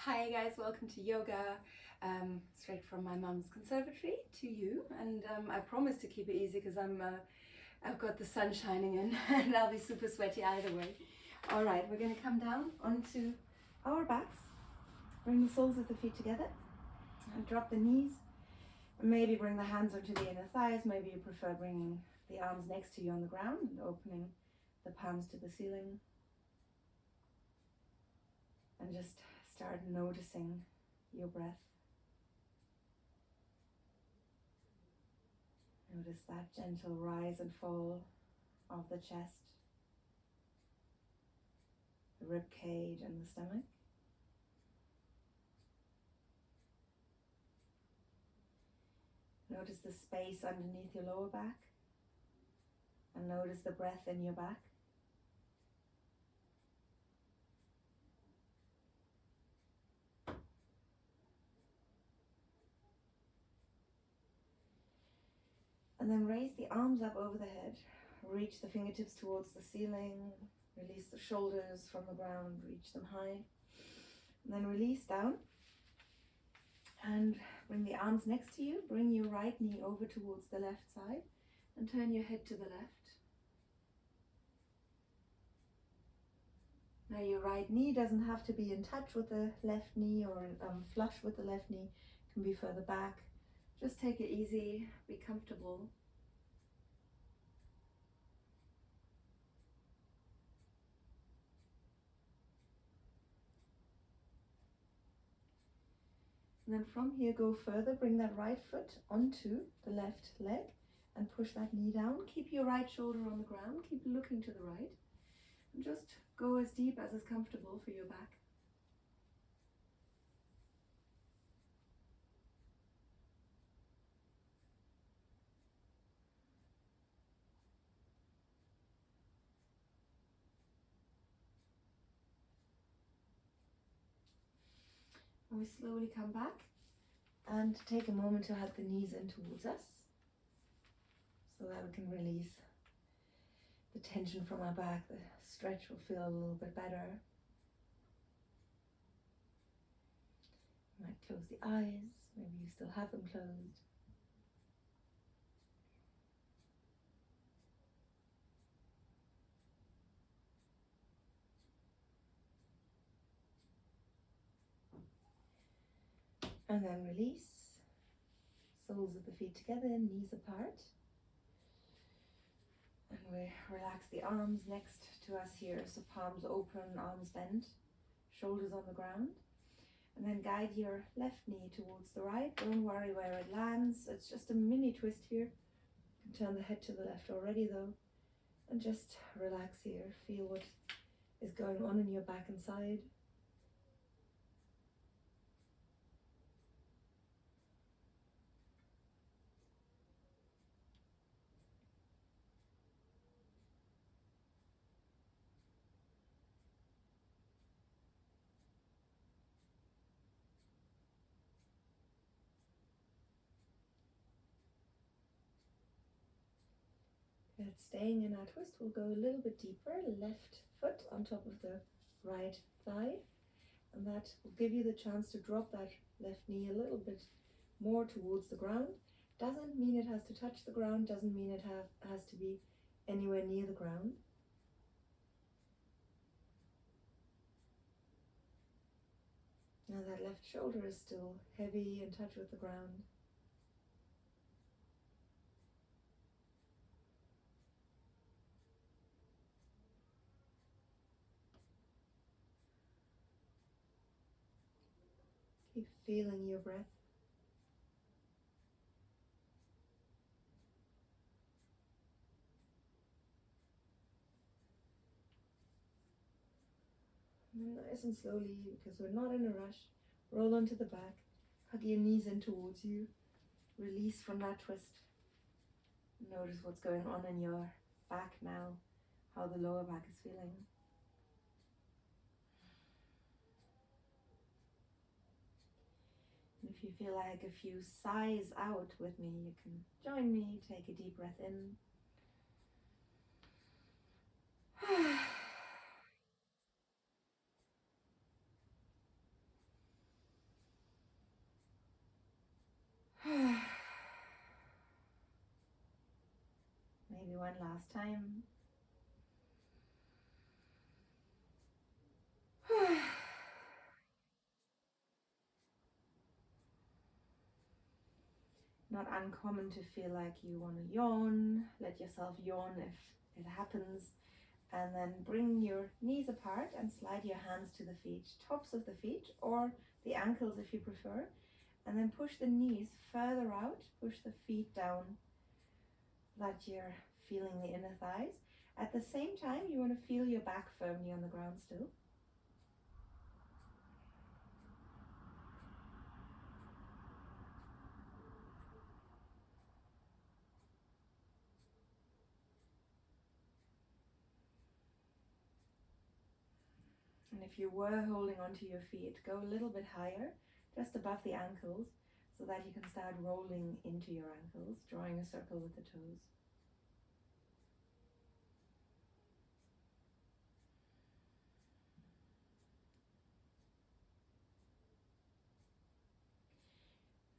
Hi guys, welcome to yoga, straight from my mum's conservatory to you, and I promise to keep it easy because I've got the sun shining in and I'll be super sweaty either way. All right, we're going to come down onto our backs, bring the soles of the feet together and drop the knees, and maybe bring the hands onto the inner thighs. Maybe you prefer bringing the arms next to you on the ground and opening the palms to the ceiling, and just start noticing your breath. Notice that gentle rise and fall of the chest, the rib cage and the stomach. Notice the space underneath your lower back, and notice the breath in your back. And then raise the arms up over the head. Reach the fingertips towards the ceiling. Release the shoulders from the ground. Reach them high. And then release down. And bring the arms next to you. Bring your right knee over towards the left side. And turn your head to the left. Now your right knee doesn't have to be in touch with the left knee or flush with the left knee. It can be further back. Just take it easy, be comfortable. And then from here, go further, bring that right foot onto the left leg and push that knee down. Keep your right shoulder on the ground, keep looking to the right, and just go as deep as is comfortable for your back. And we slowly come back and take a moment to hug the knees in towards us so that we can release the tension from our back. The stretch will feel a little bit better. You might close the eyes, maybe you still have them closed. And then release. Soles of the feet together, knees apart. And we relax the arms next to us here. So palms open, arms bent, shoulders on the ground. And then guide your left knee towards the right. Don't worry where it lands. It's just a mini twist here. You can turn the head to the left already though. And just relax here. Feel what is going on in your back and side. Good. Staying in our twist, we'll go a little bit deeper. Left foot on top of the right thigh. And that will give you the chance to drop that left knee a little bit more towards the ground. Doesn't mean it has to touch the ground, doesn't mean it has to be anywhere near the ground. Now that left shoulder is still heavy, in touch with the ground. Keep feeling your breath. And nice and slowly, because we're not in a rush, roll onto the back, hug your knees in towards you, release from that twist. Notice what's going on in your back now, how the lower back is feeling. And if you feel like a few sighs out with me, you can join me. Take a deep breath in. Maybe one last time. Not uncommon to feel like you want to yawn. Let yourself yawn if it happens. And then bring your knees apart and slide your hands to the feet, tops of the feet or the ankles if you prefer. And then push the knees further out, push the feet down so that you're feeling the inner thighs. At the same time, you want to feel your back firmly on the ground still. And if you were holding onto your feet, go a little bit higher, just above the ankles, so that you can start rolling into your ankles, drawing a circle with the toes.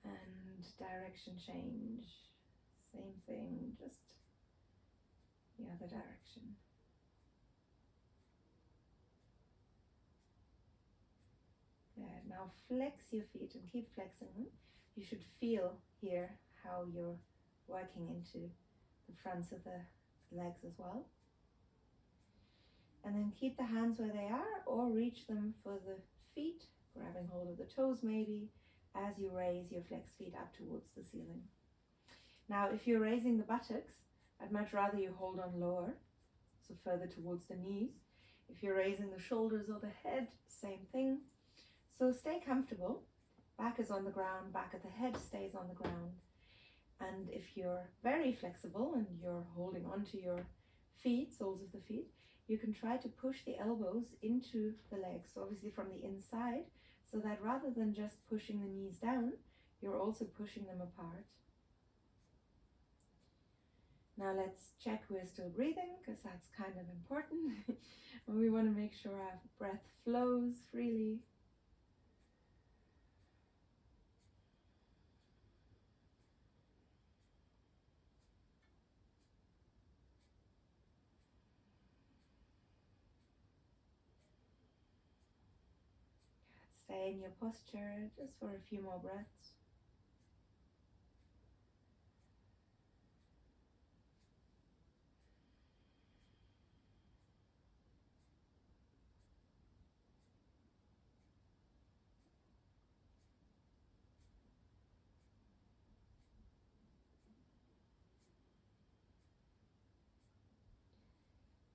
And direction change, same thing, just the other direction. Good. Now flex your feet and keep flexing them. You should feel here how you're working into the fronts of the legs as well. And then keep the hands where they are or reach them for the feet, grabbing hold of the toes maybe, as you raise your flexed feet up towards the ceiling. Now, if you're raising the buttocks, I'd much rather you hold on lower, so further towards the knees. If you're raising the shoulders or the head, same thing. So stay comfortable. Back is on the ground, back of the head stays on the ground. And if you're very flexible and you're holding onto your feet, soles of the feet, you can try to push the elbows into the legs, so obviously from the inside, so that rather than just pushing the knees down, you're also pushing them apart. Now let's check we're still breathing, because that's kind of important. And we want to make sure our breath flows freely. Stay in your posture just for a few more breaths.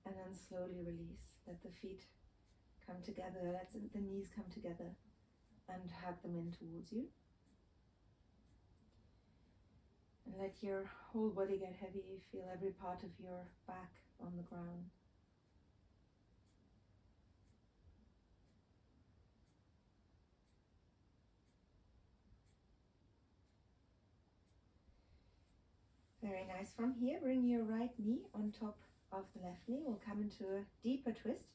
And then slowly release. Let the feet come together, let the knees come together and hug them in towards you. And let your whole body get heavy. Feel every part of your back on the ground. Very nice. From here, bring your right knee on top of the left knee. We'll come into a deeper twist.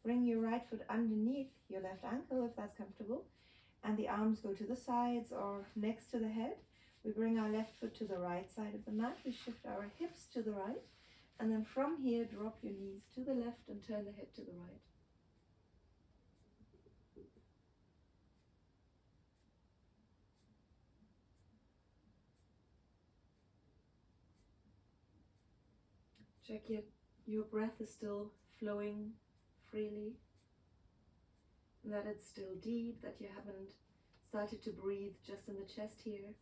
Bring your right foot underneath your left ankle if that's comfortable. And the arms go to the sides or next to the head. We bring our left foot to the right side of the mat. We shift our hips to the right. And then from here, drop your knees to the left and turn the head to the right. Check your breath is still flowing freely, that it's still deep, that you haven't started to breathe just in the chest here.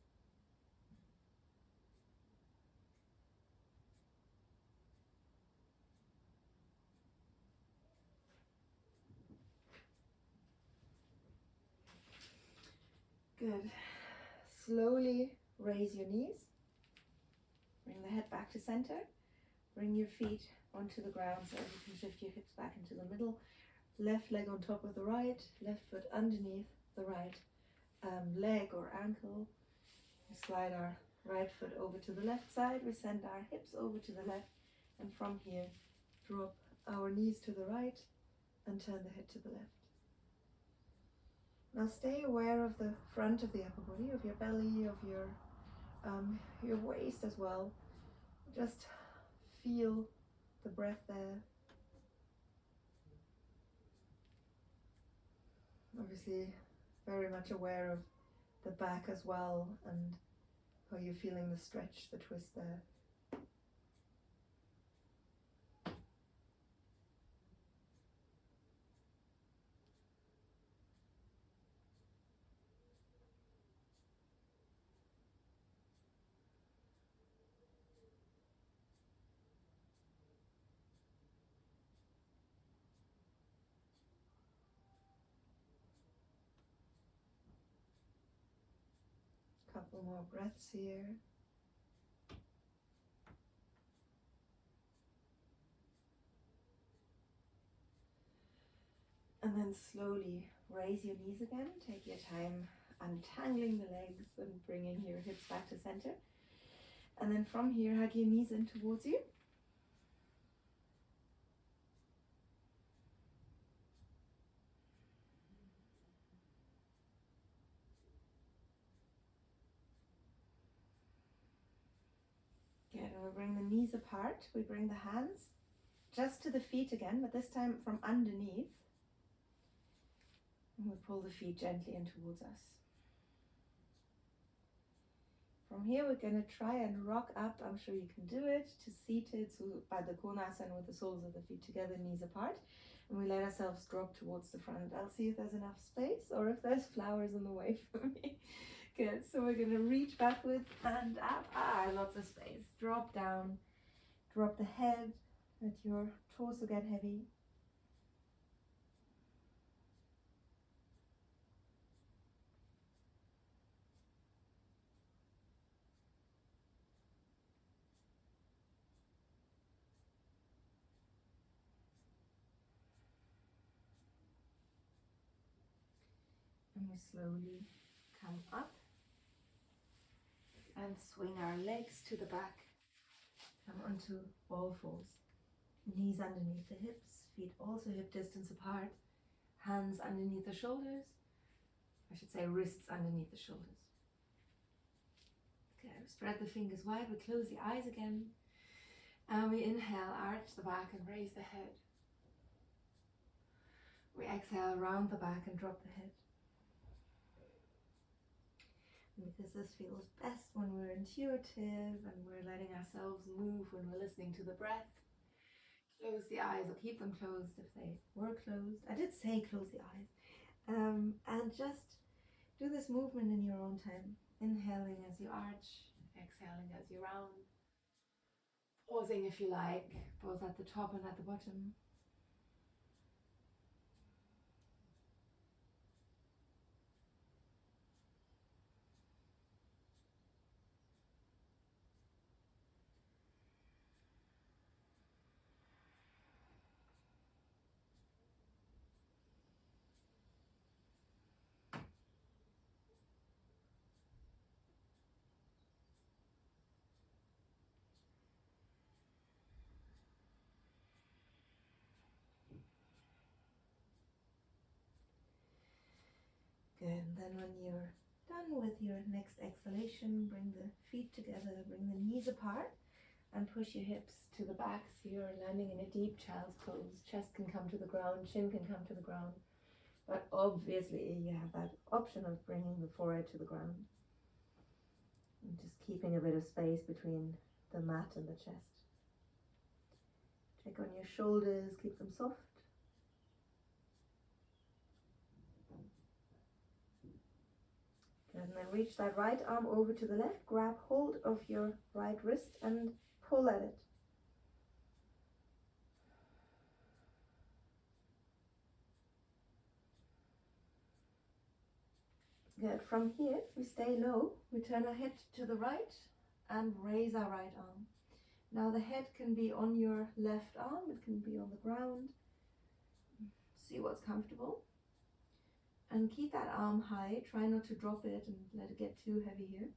Good. Slowly raise your knees. Bring the head back to center. Bring your feet onto the ground so you can shift your hips back into the middle. Left leg on top of the right, left foot underneath the right leg or ankle. We slide our right foot over to the left side. We send our hips over to the left. And from here, drop our knees to the right and turn the head to the left. Now stay aware of the front of the upper body, of your belly, of your waist as well. Just feel the breath there. Obviously, very much aware of the back as well and how you're feeling the stretch, the twist there. Couple more breaths here. And then slowly raise your knees again. Take your time untangling the legs and bringing your hips back to center. And then from here, hug your knees in towards you. Good, and we bring the knees apart. We bring the hands just to the feet again, but this time from underneath. And we pull the feet gently in towards us. From here, we're going to try and rock up. I'm sure you can do it, to seated, so Baddha Konasana with the soles of the feet together, knees apart. And we let ourselves drop towards the front. I'll see if there's enough space or if there's flowers in the way for me. Good, so we're going to reach backwards and up. Lots of space. Drop down, drop the head, let your torso get heavy. And we slowly come up and swing our legs to the back. Come onto all fours. Knees underneath the hips, feet also hip distance apart. Hands underneath the shoulders. I should say wrists underneath the shoulders. Okay, spread the fingers wide. We close the eyes again. And we inhale, arch the back and raise the head. We exhale, round the back and drop the head. And because this feels best when we're intuitive and we're letting ourselves move when we're listening to the breath, close the eyes or keep them closed if they were closed. I did say close the eyes. And just do this movement in your own time. Inhaling as you arch, exhaling as you round. Pausing if you like, both at the top and at the bottom. Good, and then when you're done with your next exhalation, bring the feet together, bring the knees apart and push your hips to the back so you're landing in a deep child's pose. Chest can come to the ground, chin can come to the ground, but obviously you have that option of bringing the forehead to the ground and just keeping a bit of space between the mat and the chest. Check on your shoulders, keep them soft. And then reach that right arm over to the left, grab hold of your right wrist and pull at it. Good. From here, we stay low. We turn our head to the right and raise our right arm. Now the head can be on your left arm, it can be on the ground. See what's comfortable. And keep that arm high. Try not to drop it and let it get too heavy here.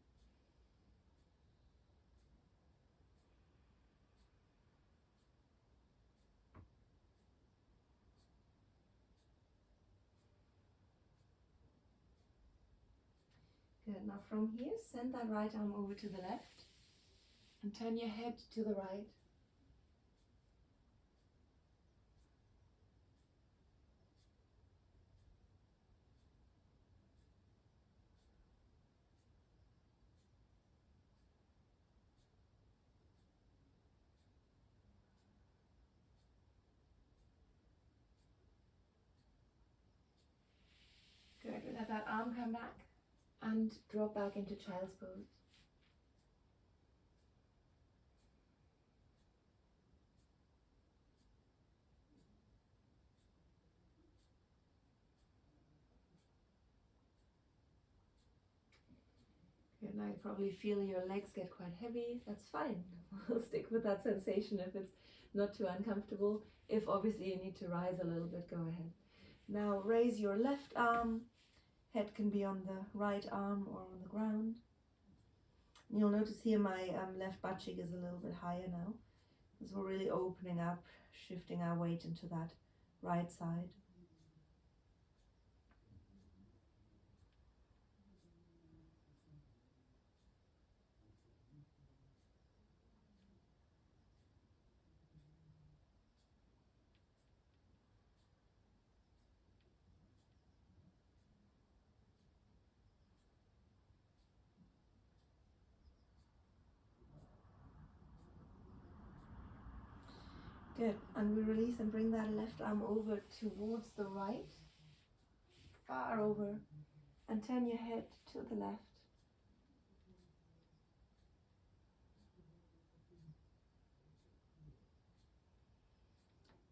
Good. Now from here, send that right arm over to the left and turn your head to the right. Let that arm come back and drop back into child's pose. Good. Now you probably feel your legs get quite heavy. That's fine. We'll stick with that sensation if it's not too uncomfortable. If obviously you need to rise a little bit, go ahead. Now raise your left arm. Head can be on the right arm or on the ground. You'll notice here my left butt cheek is a little bit higher now, because we're really opening up, shifting our weight into that right side. Good, and we release and bring that left arm over towards the right, far over, and turn your head to the left.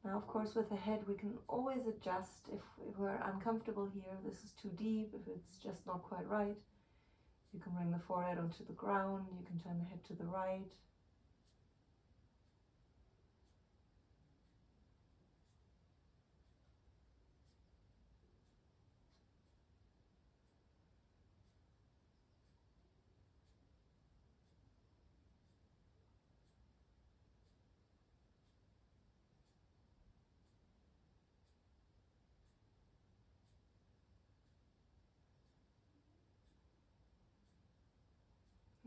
Now, of course, with the head, we can always adjust if we're uncomfortable here. This is too deep, if it's just not quite right. You can bring the forehead onto the ground, you can turn the head to the right.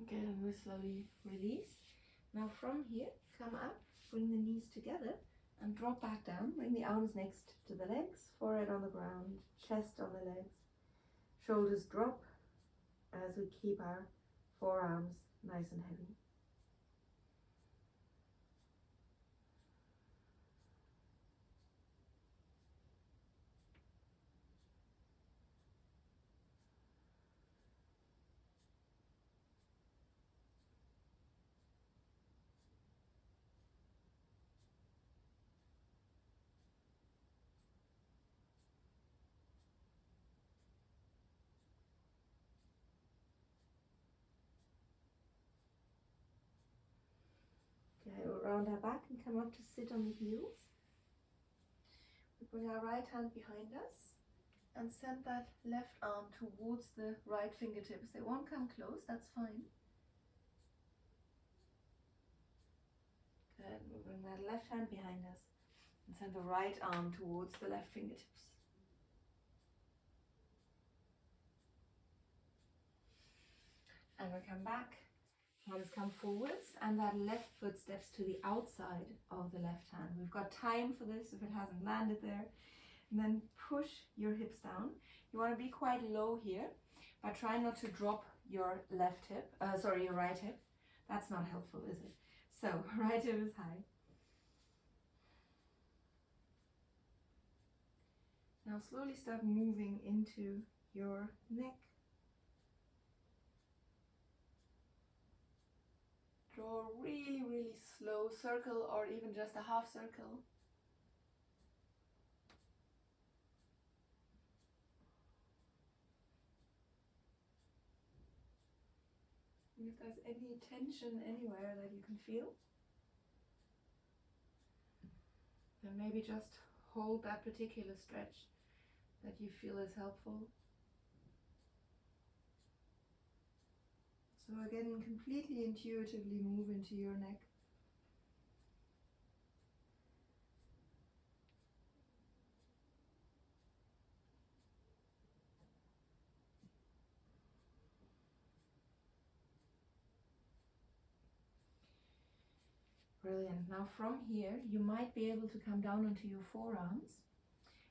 Okay, and we slowly release. Now from here, come up, bring the knees together and drop back down. Bring the arms next to the legs, forehead on the ground, chest on the legs. Shoulders drop as we keep our forearms nice and heavy. Okay, we'll round our back and come up to sit on the heels. We bring our right hand behind us and send that left arm towards the right fingertips. They won't come close, that's fine. Good, we'll bring that left hand behind us and send the right arm towards the left fingertips. And we come back, hands come forwards, and that left foot steps to the outside of the left hand. We've got time for this if it hasn't landed there. And then push your hips down. You want to be quite low here, but try not to drop your left hip, your right hip. That's not helpful, is it? So, right hip is high. Now slowly start moving into your neck. Draw a really, really slow circle or even just a half circle. And if there's any tension anywhere that you can feel, then maybe just hold that particular stretch that you feel is helpful. So again, completely intuitively move into your neck. Brilliant. Now from here, you might be able to come down onto your forearms.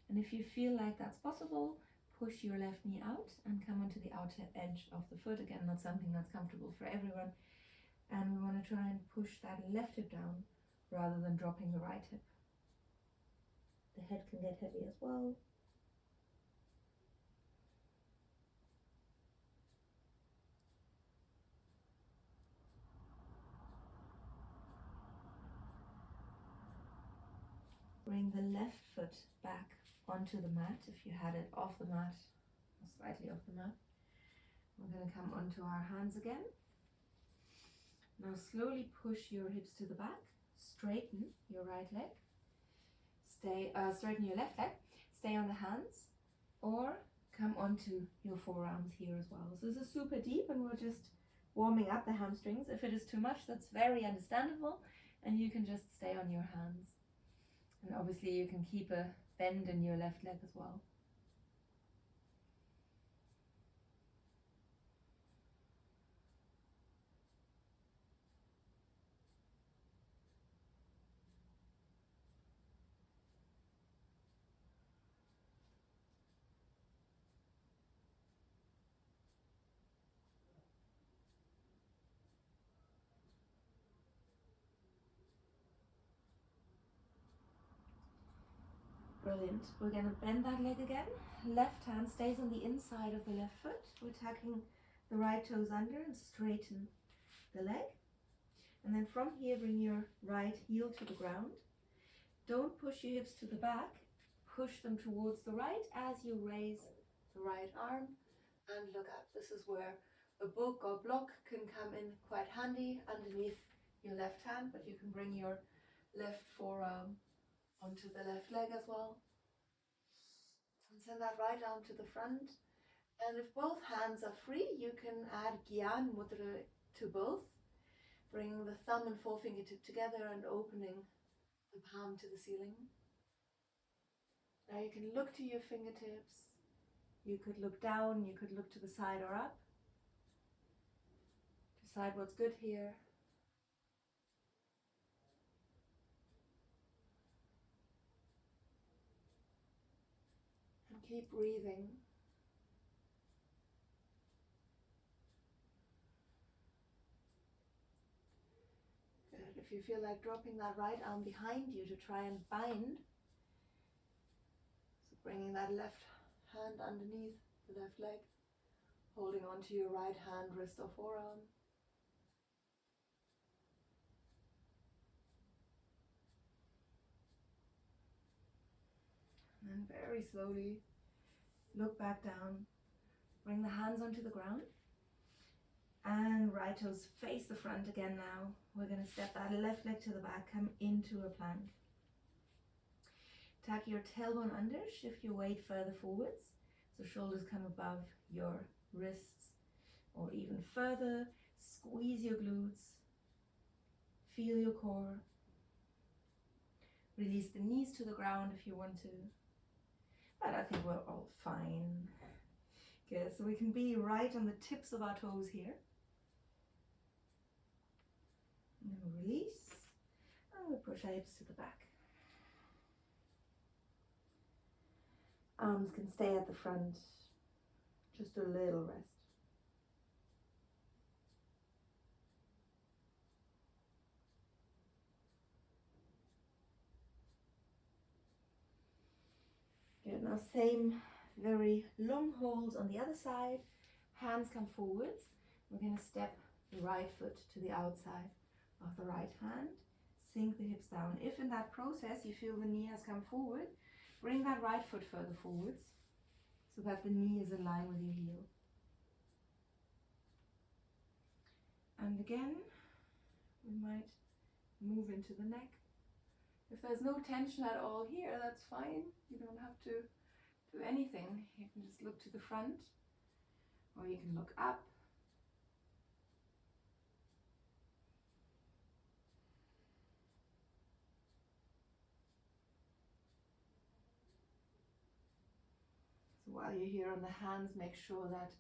And if you feel like that's possible, push your left knee out and come onto the outer edge of the foot. Again, not something that's comfortable for everyone. And we want to try and push that left hip down rather than dropping the right hip. The head can get heavy as well. bring the left foot back onto the mat if you had it off the mat or slightly off the mat. We're going to come onto our hands again. Now slowly push your hips to the back, straighten your right leg, straighten your left leg, stay on the hands, or come onto your forearms here as well. So this is super deep and we're just warming up the hamstrings. If it is too much, that's very understandable, and you can just stay on your hands. And obviously you can keep a bend in your left leg as well. Brilliant. We're going to bend that leg again. Left hand stays on the inside of the left foot. We're tucking the right toes under and straighten the leg. And then from here, bring your right heel to the ground. Don't push your hips to the back. Push them towards the right as you raise the right arm and look up. This is where a book or block can come in quite handy underneath your left hand, but you can bring your left forearm onto the left leg as well. And send that right arm to the front. And if both hands are free, you can add Gyan Mudra to both, bringing the thumb and forefinger together and opening the palm to the ceiling. Now you can look to your fingertips. You could look down, you could look to the side or up. Decide what's good here. And keep breathing. Good. If you feel like dropping that right arm behind you to try and bind, so bringing that left hand underneath the left leg, holding onto your right hand, wrist or forearm. And very slowly look back down, bring the hands onto the ground, and right toes face the front again now. We're going to step that left leg to the back, come into a plank. Tuck your tailbone under, shift your weight further forwards, so shoulders come above your wrists, or even further. Squeeze your glutes, feel your core. Release the knees to the ground if you want to. But I think we're all fine. Good, so we can be right on the tips of our toes here. And then we release, and we push our hips to the back. Arms can stay at the front, just a little rest. Good, now same very long holds on the other side. Hands come forwards. We're going to step the right foot to the outside of the right hand. Sink the hips down. If in that process you feel the knee has come forward, bring that right foot further forwards so that the knee is in line with your heel. And again, we might move into the neck. If there's no tension at all here, that's fine. You don't have to do anything. You can just look to the front, or you can look up. So while you're here on the hands, make sure that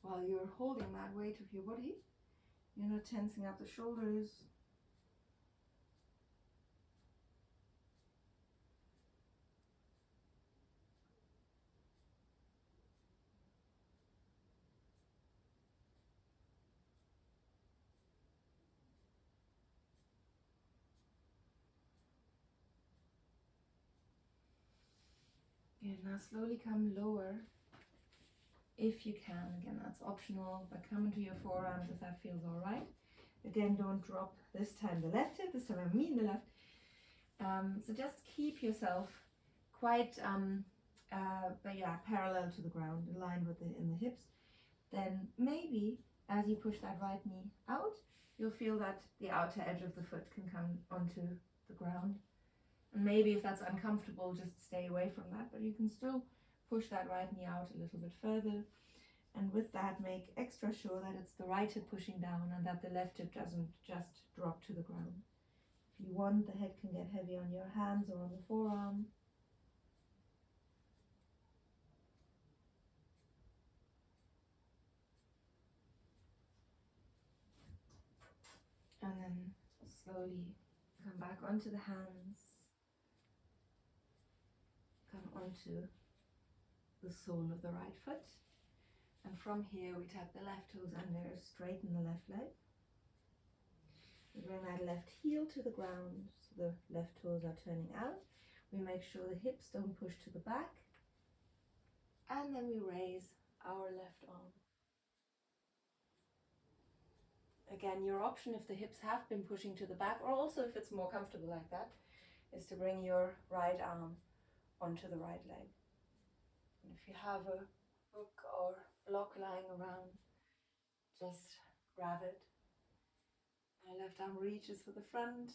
while you're holding that weight of your body, you're not tensing up the shoulders. Good, now slowly come lower if you can. Again, that's optional, but come into your forearms if that feels all right. Again, don't drop this time the left hip, this time I mean the left. So just keep yourself quite parallel to the ground, aligned with in the hips. Then maybe as you push that right knee out, you'll feel that the outer edge of the foot can come onto the ground. And maybe if that's uncomfortable, just stay away from that, but you can still push that right knee out a little bit further. And with that, make extra sure that it's the right hip pushing down and that the left hip doesn't just drop to the ground. If you want, the head can get heavy on your hands or on the forearm. And then slowly come back onto the hands, come onto the sole of the right foot. And from here we tap the left toes under, straighten the left leg. We bring that left heel to the ground, so the left toes are turning out. We make sure the hips don't push to the back. And then we raise our left arm. Again, your option if the hips have been pushing to the back, or also if it's more comfortable like that, is to bring your right arm onto the right leg. And if you have a book or block lying around, just grab it. My left arm reaches for the front.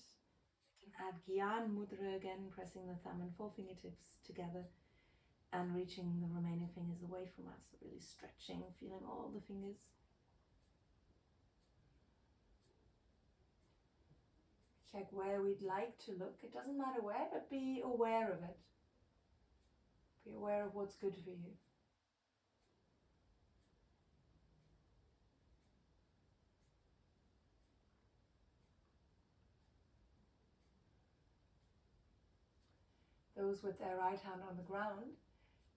You can add Gyan Mudra again, pressing the thumb and four fingertips together and reaching the remaining fingers away from us, really stretching, feeling all the fingers. Check where we'd like to look. It doesn't matter where, but be aware of it. Be aware of what's good for you. Those with their right hand on the ground,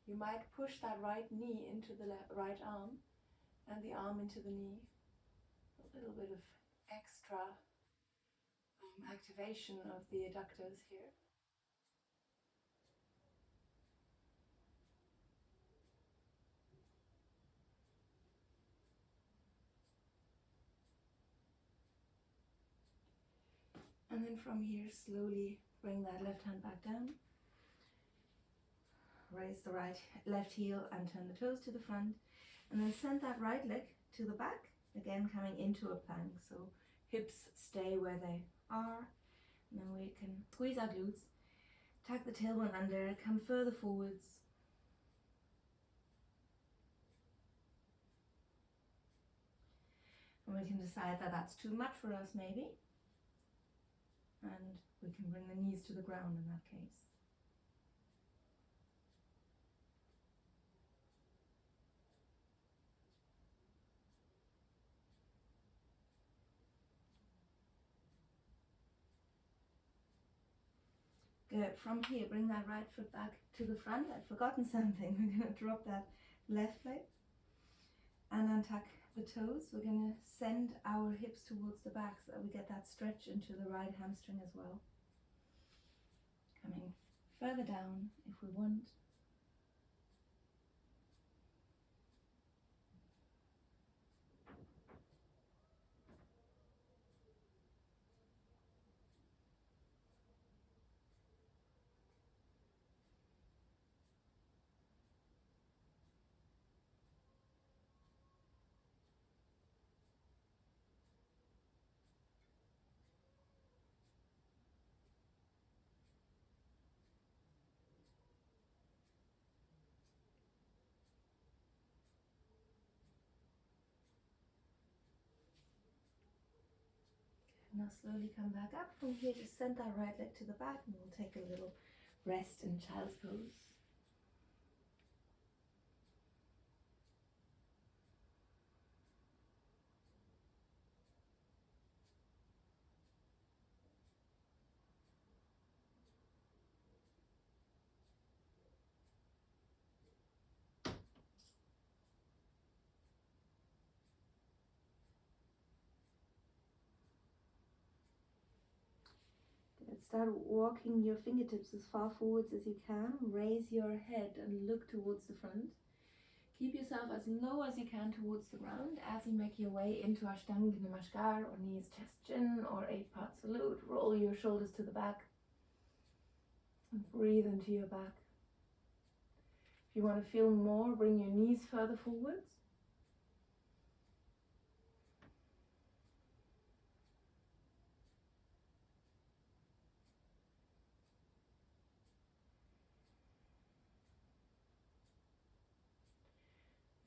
you might push that right knee into the right arm and the arm into the knee. A little bit of extra activation of the adductors here. And then from here, slowly bring that left hand back down. Raise the left heel and turn the toes to the front. And then send that right leg to the back, again coming into a plank. So hips stay where they are. And then we can squeeze our glutes, tuck the tailbone under, come further forwards. And we can decide that that's too much for us maybe. And we can bring the knees to the ground in that case. Good. From here, bring that right foot back to the front. I've forgotten something. We're going to drop that left leg and untuck the toes. We're going to send our hips towards the back so that we get that stretch into the right hamstring as well. Coming further down if we want. Now slowly come back up. From here, just send that right leg to the back and we'll take a little rest in child's pose. Start walking your fingertips as far forwards as you can. Raise your head and look towards the front. Keep yourself as low as you can towards the ground as you make your way into Ashtanga Namaskar or knees, chest, chin or 8-part salute. Roll your shoulders to the back. And breathe into your back. If you want to feel more, bring your knees further forwards.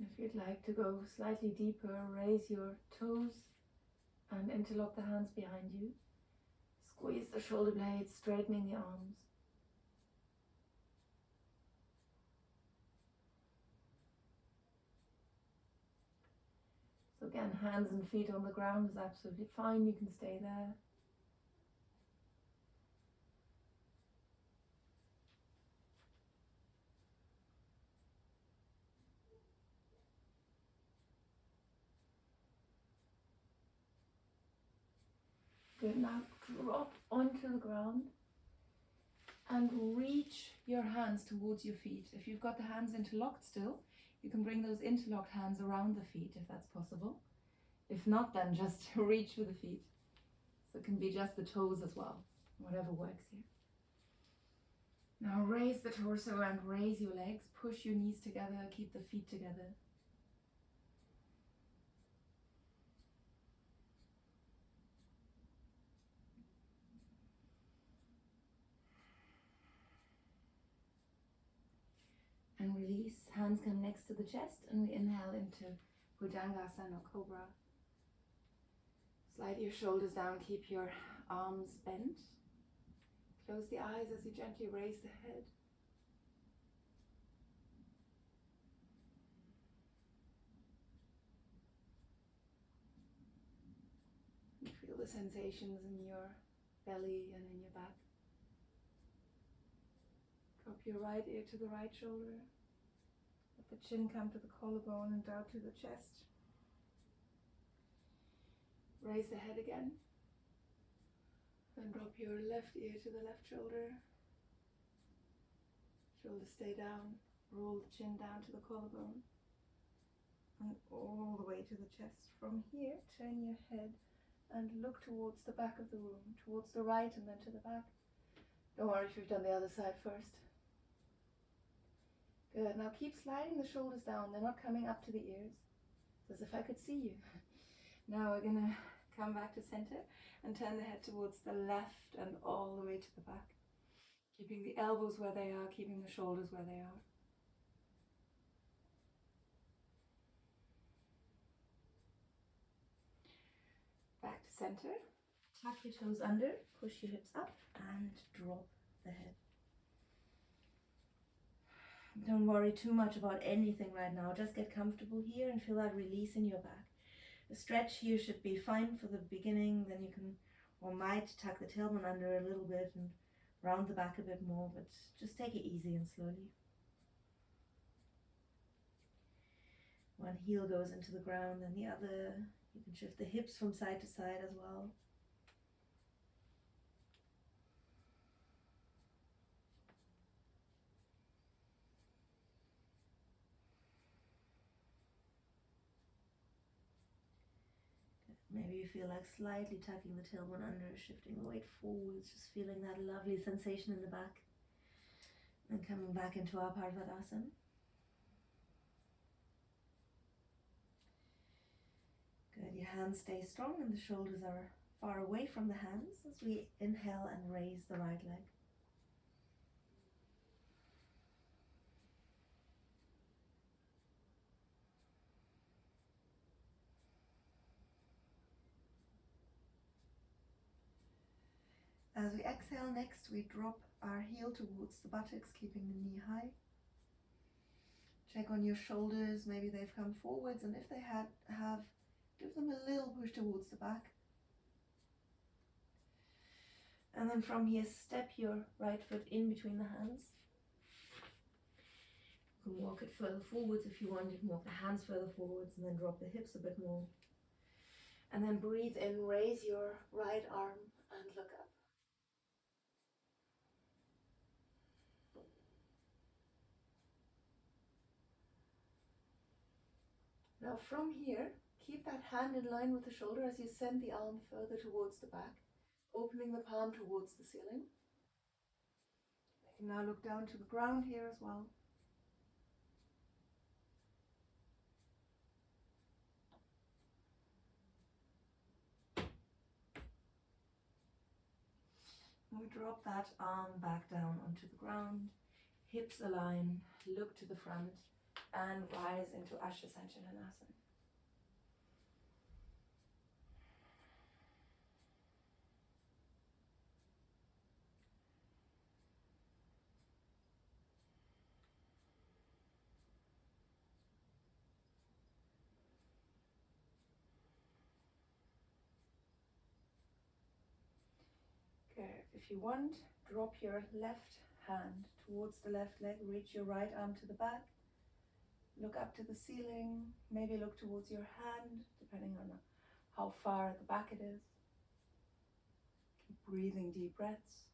If you'd like to go slightly deeper, raise your toes and interlock the hands behind you. Squeeze the shoulder blades, straightening the arms. So again, hands and feet on the ground is absolutely fine. You can stay there. Good, now drop onto the ground and reach your hands towards your feet. If you've got the hands interlocked still, you can bring those interlocked hands around the feet if that's possible. If not, then just reach with the feet. So it can be just the toes as well, whatever works here. Now raise the torso and raise your legs. Push your knees together, keep the feet together. And release. Hands come next to the chest and we inhale into Bhujangasana or cobra. Slide your shoulders down, keep your arms bent. Close the eyes as you gently raise the head. And feel the sensations in your belly and in your back. Drop your right ear to the right shoulder. Let the chin come to the collarbone and down to the chest. Raise the head again. Then drop your left ear to the left shoulder. Shoulders stay down. Roll the chin down to the collarbone. And all the way to the chest. From here, turn your head and look towards the back of the room. Towards the right and then to the back. Don't worry if you've done the other side first. Good. Now keep sliding the shoulders down. They're not coming up to the ears. It's as if I could see you. Now we're going to come back to center and turn the head towards the left and all the way to the back. Keeping the elbows where they are, keeping the shoulders where they are. Back to center. Tuck your toes under, push your hips up and drop the head. Don't worry too much about anything right now. Just get comfortable here and feel that release in your back. The stretch here should be fine for the beginning. Then you can or might tuck the tailbone under a little bit and round the back a bit more, but just take it easy and slowly. One heel goes into the ground, then the other. You can shift the hips from side to side as well. Maybe you feel like slightly tucking the tailbone under, shifting the weight forwards, just feeling that lovely sensation in the back. And coming back into our Parvadasana. Good, your hands stay strong and the shoulders are far away from the hands as we inhale and raise the right leg. As we exhale next, we drop our heel towards the buttocks, keeping the knee high. Check on your shoulders, maybe they've come forwards, and if they have, give them a little push towards the back. And then from here, step your right foot in between the hands. You can walk it further forwards if you want. You can walk the hands further forwards and then drop the hips a bit more. And then breathe in, raise your right arm and look up. Now from here, keep that hand in line with the shoulder as you send the arm further towards the back, opening the palm towards the ceiling. You can now look down to the ground here as well. And we drop that arm back down onto the ground, hips align, look to the front, and rise into Asana. Okay, if you want, drop your left hand towards the left leg, reach your right arm to the back, look up to the ceiling, maybe look towards your hand, depending on how far at the back it is. Keep breathing deep breaths.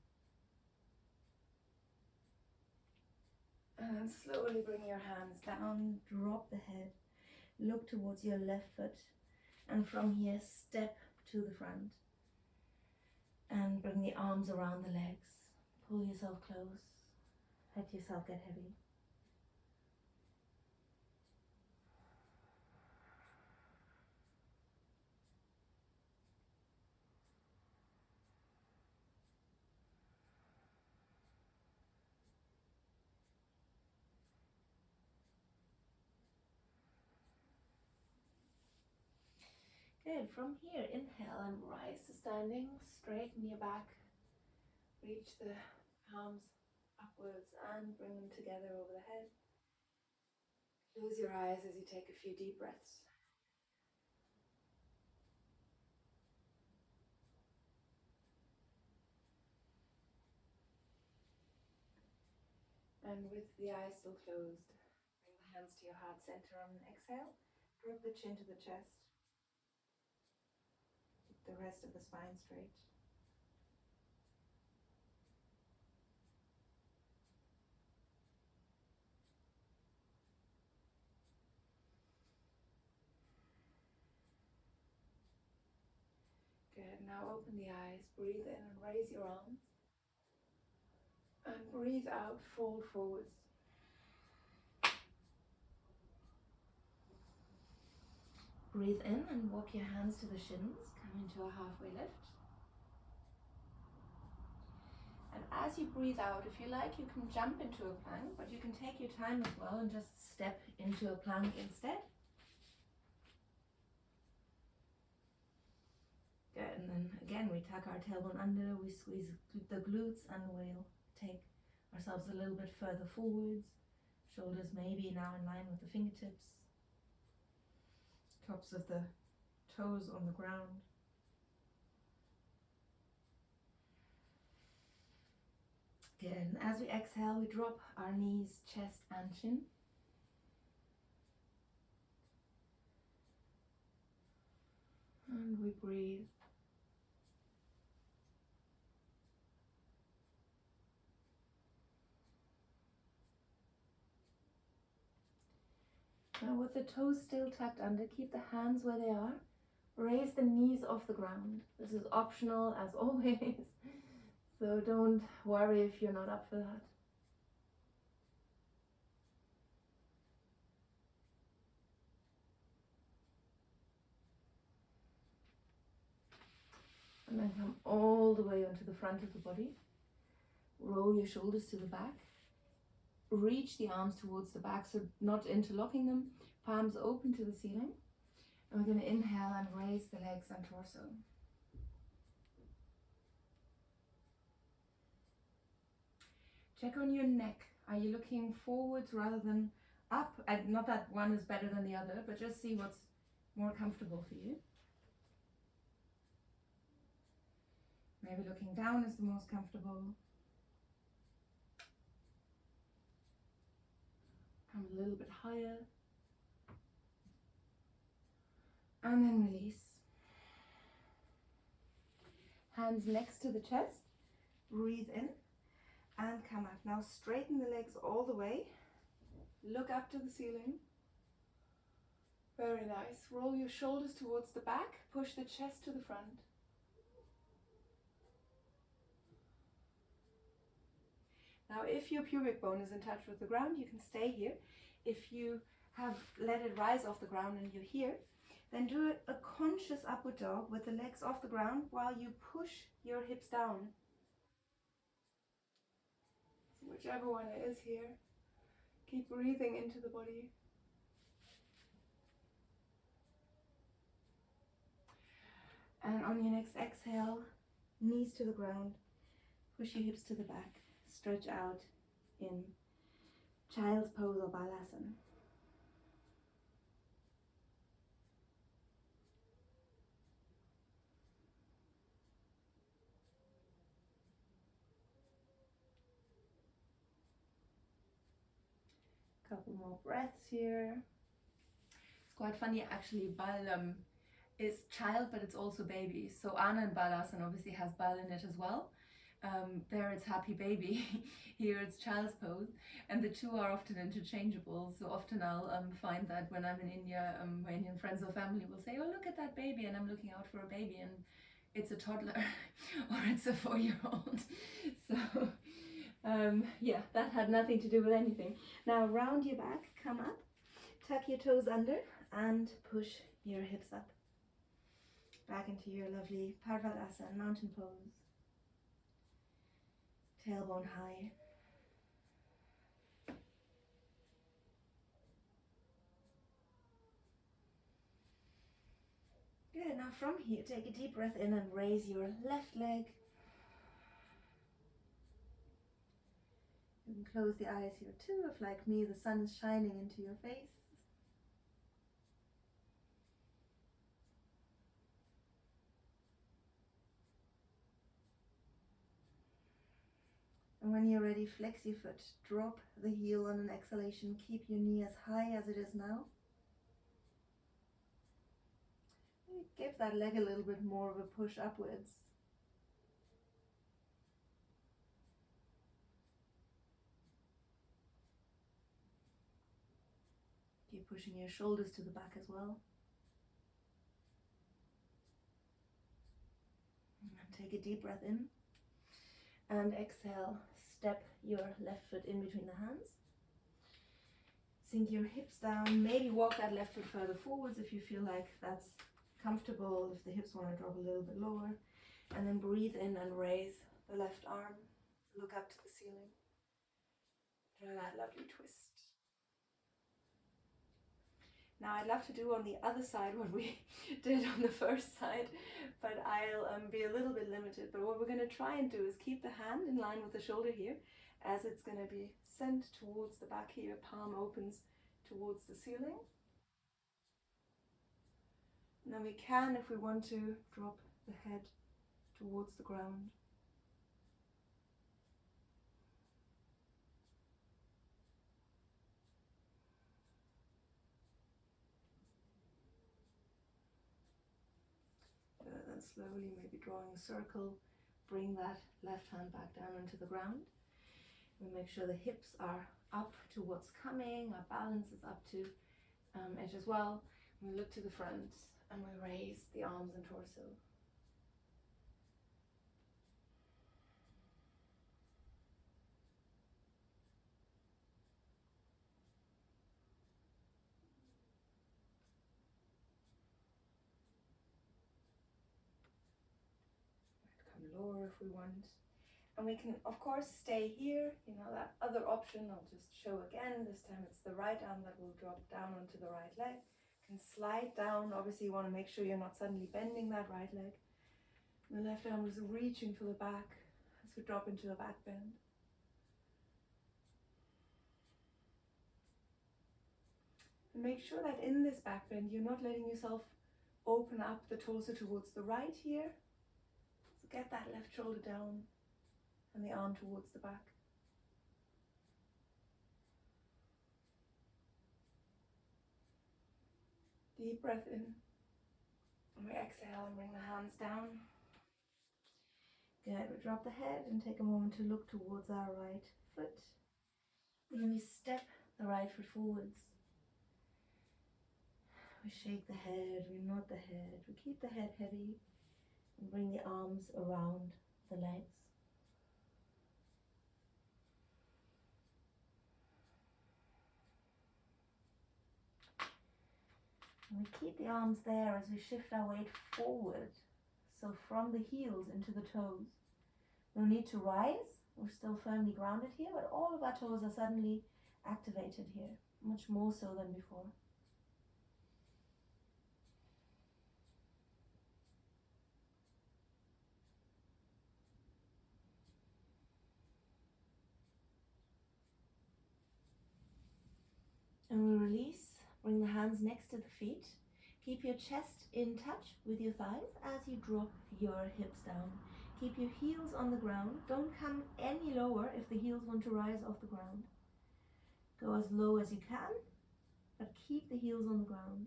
And then slowly bring your hands down, drop the head, look towards your left foot, and from here step to the front. And bring the arms around the legs. Pull yourself close. Let yourself get heavy. Good. From here, inhale and rise to standing. Straighten your back. Reach the palms upwards and bring them together over the head. Close your eyes as you take a few deep breaths. And with the eyes still closed, bring the hands to your heart center on an exhale. Drop the chin to the chest. Keep the rest of the spine straight. Good. Now open the eyes, breathe in and raise your arms. And breathe out, fold forwards. Breathe in and walk your hands to the shins, come into a halfway lift. And as you breathe out, if you like, you can jump into a plank, but you can take your time as well and just step into a plank instead. Good, and then again, we tuck our tailbone under, we squeeze the glutes, and we'll take ourselves a little bit further forwards. Shoulders maybe now in line with the fingertips. Tops of the toes on the ground. Good, and as we exhale, we drop our knees, chest and chin. And we breathe. Now with the toes still tucked under, keep the hands where they are. Raise the knees off the ground. This is optional as always, so don't worry if you're not up for that. And then come all the way onto the front of the body. Roll your shoulders to the back. Reach the arms towards the back, so not interlocking them. Palms open to the ceiling. And we're going to inhale and raise the legs and torso. Check on your neck. Are you looking forwards rather than up? Not that one is better than the other, but just see what's more comfortable for you. Maybe looking down is the most comfortable. Come a little bit higher. And then release. Hands next to the chest. Breathe in and come up. Now straighten the legs all the way. Look up to the ceiling. Very nice. Roll your shoulders towards the back. Push the chest to the front. Now, if your pubic bone is in touch with the ground, you can stay here. If you have let it rise off the ground and you're here, then do a conscious upward dog with the legs off the ground while you push your hips down. So whichever one it is here, keep breathing into the body. And on your next exhale, knees to the ground, push your hips to the back, stretch out in child's pose or balasana. Couple more breaths here. It's quite funny actually, balam is child, but it's also baby. So Ana and balasana obviously has bal in it as well. There it's happy baby, here it's child's pose, and the two are often interchangeable. So often I'll find that when I'm in India, my Indian friends or family will say, oh, look at that baby, and I'm looking out for a baby, and it's a toddler or it's a 4-year-old. So yeah, that had nothing to do with anything. Now round your back, come up, tuck your toes under and push your hips up. Back into your lovely Parvatasana, mountain pose. Tailbone high. Good, now from here, take a deep breath in and raise your left leg. You can close the eyes here too, if like me, the sun is shining into your face. And when you're ready, flex your foot, drop the heel on an exhalation, keep your knee as high as it is now. Give that leg a little bit more of a push upwards. Keep pushing your shoulders to the back as well. And take a deep breath in. And exhale, step your left foot in between the hands. Sink your hips down, maybe walk that left foot further forwards if you feel like that's comfortable, if the hips want to drop a little bit lower. And then breathe in and raise the left arm. Look up to the ceiling. Try that lovely twist. Now I'd love to do on the other side what we did on the first side, but I'll be a little bit limited. But what we're going to try and do is keep the hand in line with the shoulder here, as it's going to be sent towards the back here. Palm opens towards the ceiling. And then we can, if we want to, drop the head towards the ground. Then slowly, maybe drawing a circle, bring that left hand back down into the ground. We make sure the hips are up to what's coming, our balance is up to edge as well. We look to the front and we raise the arms and torso. Come lower if we want. And we can, of course, stay here. You know, that other option, I'll just show again. This time it's the right arm that will drop down onto the right leg. Can slide down. Obviously, you want to make sure you're not suddenly bending that right leg. The left arm is reaching for the back as we drop into a back bend. And make sure that in this back bend, you're not letting yourself open up the torso towards the right here. So get that left shoulder down and the arm towards the back. Deep breath in. And we exhale and bring the hands down. Good, we drop the head and take a moment to look towards our right foot. And then we step the right foot forwards. We shake the head, we nod the head, we keep the head heavy and bring the arms around the legs. And we keep the arms there as we shift our weight forward. So from the heels into the toes. No need to rise. We're still firmly grounded here, but all of our toes are suddenly activated here, much more so than before. And we release, bring the hands next to the feet. Keep your chest in touch with your thighs as you drop your hips down. Keep your heels on the ground. Don't come any lower if the heels want to rise off the ground. Go as low as you can, but keep the heels on the ground.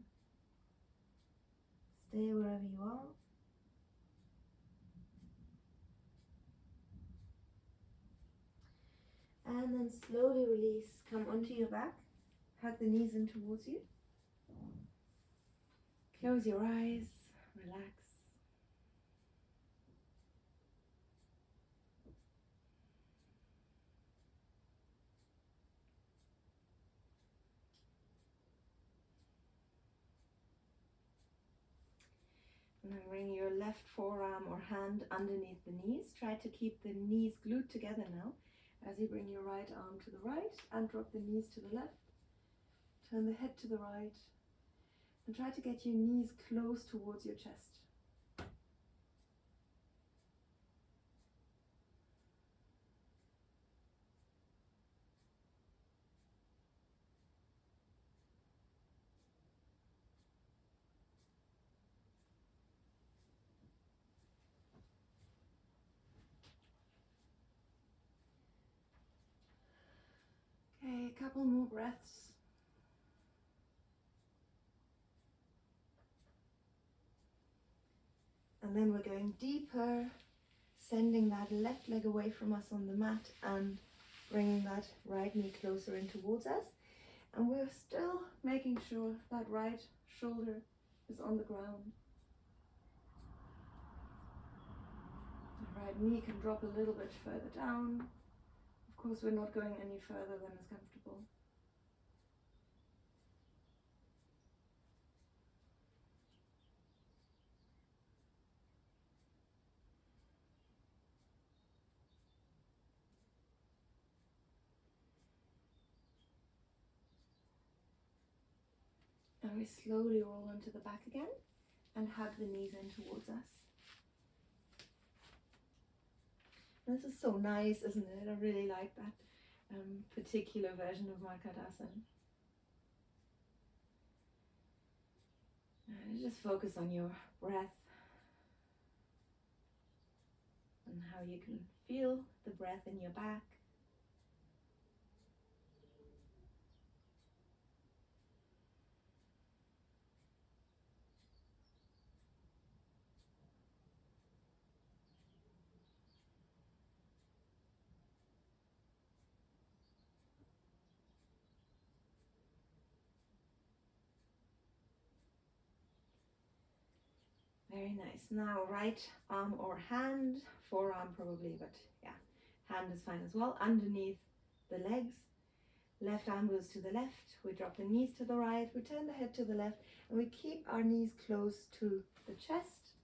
Stay wherever you are. And then slowly release. Come onto your back. Hug the knees in towards you. Close your eyes. Relax. And then bring your left forearm or hand underneath the knees. Try to keep the knees glued together now as you bring your right arm to the right and drop the knees to the left. Turn the head to the right and try to get your knees close towards your chest. Okay, a couple more breaths. And then we're going deeper, sending that left leg away from us on the mat and bringing that right knee closer in towards us. And we're still making sure that right shoulder is on the ground. The right knee can drop a little bit further down. Of course, we're not going any further than is comfortable. And we slowly roll onto the back again and hug the knees in towards us. This is so nice, isn't it? I really like that particular version of my tadasana. And just focus on your breath and how you can feel the breath in your back. Very nice. Now right arm or hand, forearm probably, but yeah, hand is fine as well, underneath the legs. Left arm goes to the left, we drop the knees to the right, we turn the head to the left, and we keep our knees close to the chest.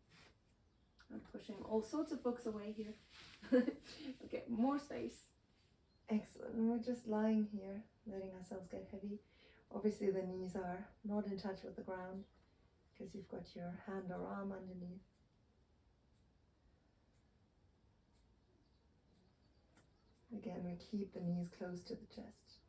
I'm pushing all sorts of books away here. Okay, more space. Excellent. And we're just lying here, letting ourselves get heavy. Obviously the knees are not in touch with the ground because you've got your hand or arm underneath. Again, we keep the knees close to the chest.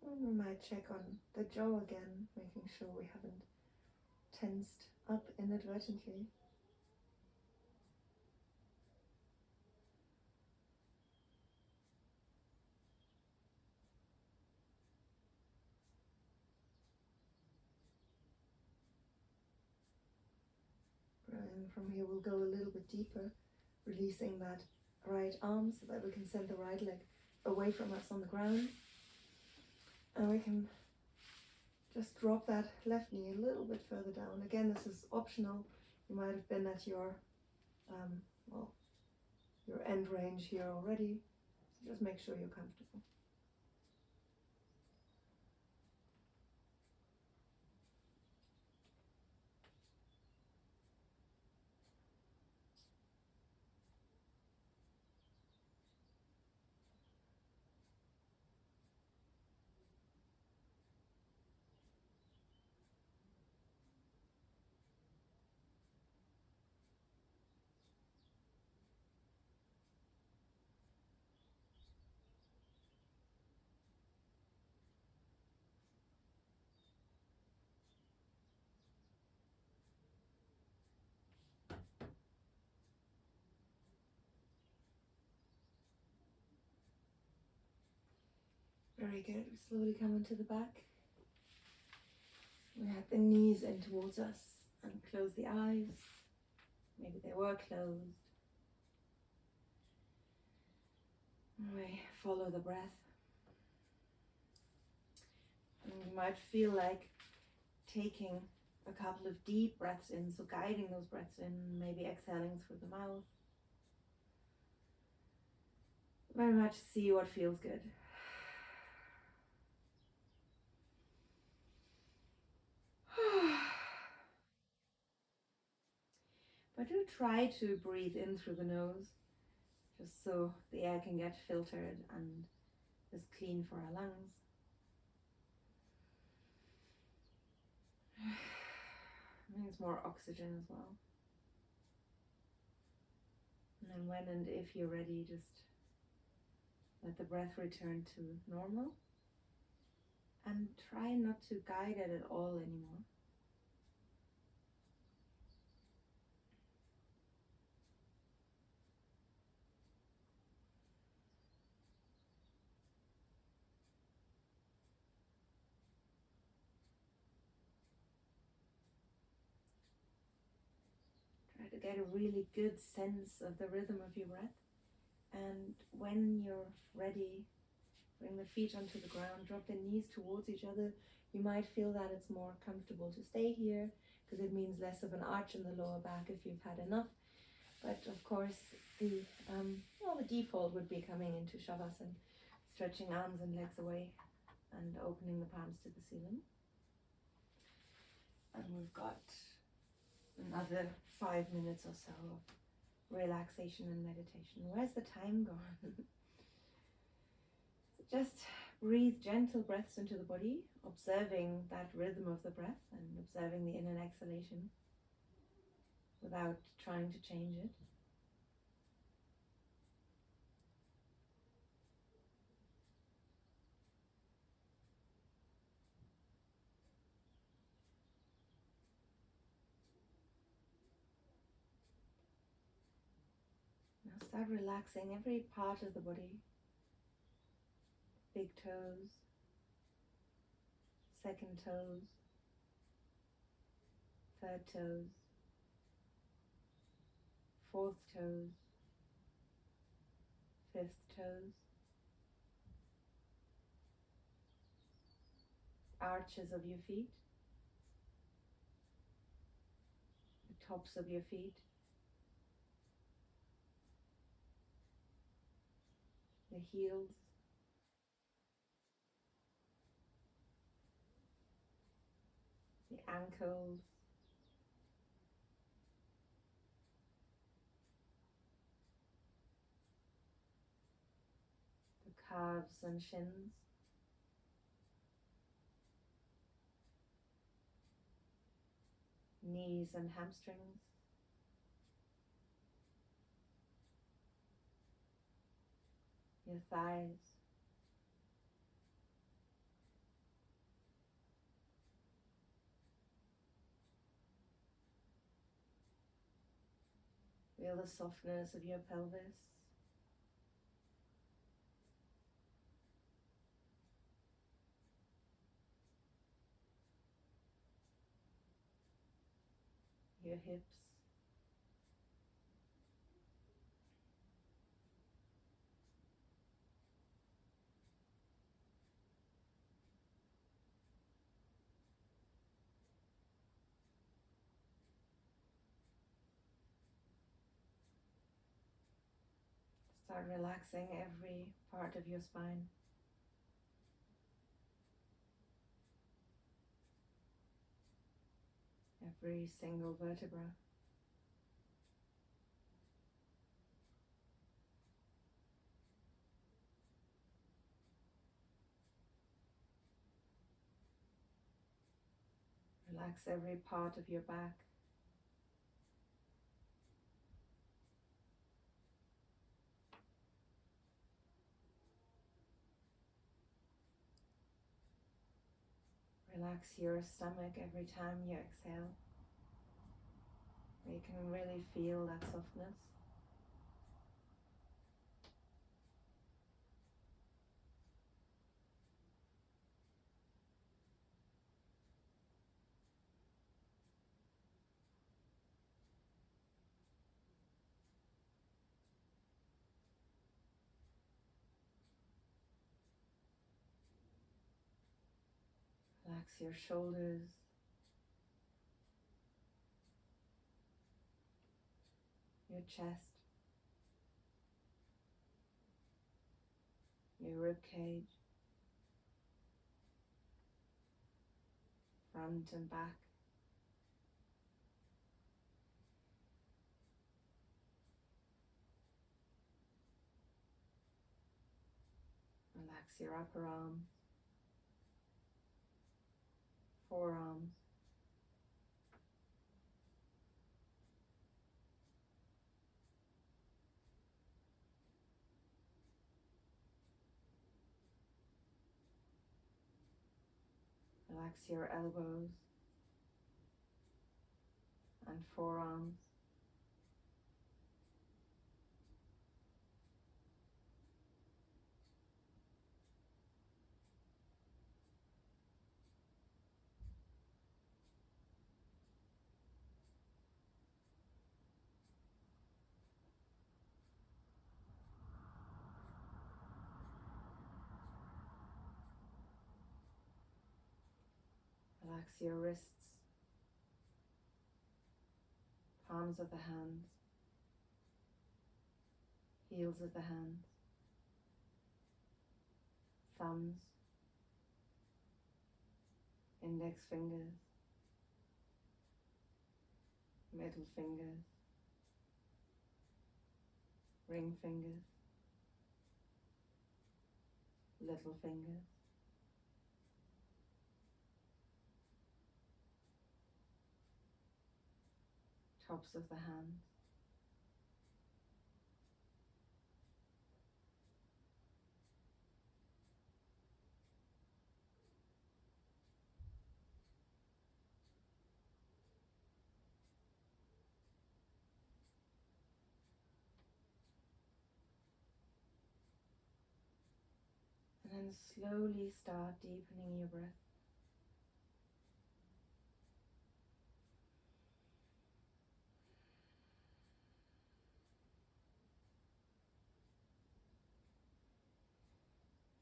And we might check on the jaw again, making sure we haven't tensed up inadvertently. And from here we'll go a little bit deeper, releasing that right arm so that we can send the right leg away from us on the ground. And we can Just drop that left knee a little bit further down. Again, this is optional. You might have been at your your end range here already. So just make sure you're comfortable. Very good. We slowly come into the back. We have the knees in towards us and close the eyes. Maybe they were closed. And we follow the breath. And you might feel like taking a couple of deep breaths in, so guiding those breaths in, maybe exhaling through the mouth. Very much see what feels good. But do try to breathe in through the nose, just so the air can get filtered and is clean for our lungs. Means more oxygen as well. And then when and if you're ready, just let the breath return to normal. And try not to guide it at all anymore. Try to get a really good sense of the rhythm of your breath. And when you're ready, bring the feet onto the ground, drop the knees towards each other. You might feel that it's more comfortable to stay here because it means less of an arch in the lower back if you've had enough. But of course, the default would be coming into Shavasana, stretching arms and legs away and opening the palms to the ceiling. And we've got another 5 minutes or so of relaxation and meditation. Where's the time gone? So just breathe gentle breaths into the body, observing that rhythm of the breath and observing the in and exhalation without trying to change it. Now start relaxing every part of the body. Big toes, second toes, third toes, fourth toes, fifth toes, arches of your feet, the tops of your feet, the heels, the ankles, the calves and shins, knees and hamstrings, your thighs, feel the softness of your pelvis, your hips, Start relaxing every part of your spine. Every single vertebra. Relax every part of your back. Relax your stomach every time you exhale. You can really feel that softness. Relax your shoulders. Your chest. Your rib cage. Front and back. Relax your upper arms. Forearms. Relax your elbows and forearms. Relax your wrists, palms of the hands, heels of the hands, thumbs, index fingers, middle fingers, ring fingers, little fingers. Tops of the hands. And then slowly start deepening your breath.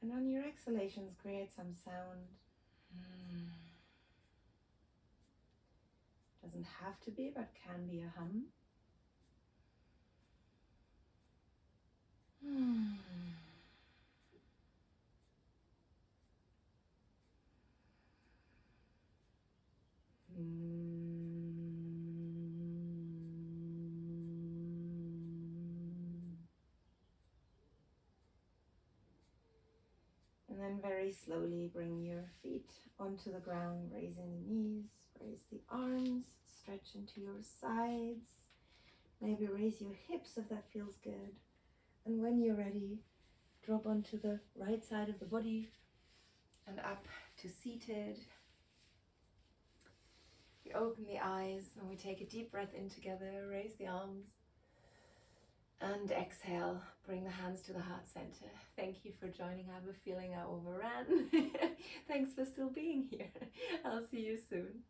And on your exhalations, create some sound. Doesn't have to be, but can be a hum. And then very slowly bring your feet onto the ground, raising the knees, raise the arms, stretch into your sides. Maybe raise your hips if that feels good. And when you're ready, drop onto the right side of the body and up to seated. We open the eyes and we take a deep breath in together, raise the arms. And exhale, bring the hands to the heart center. Thank you for joining. I have a feeling I overran. Thanks for still being here. I'll see you soon.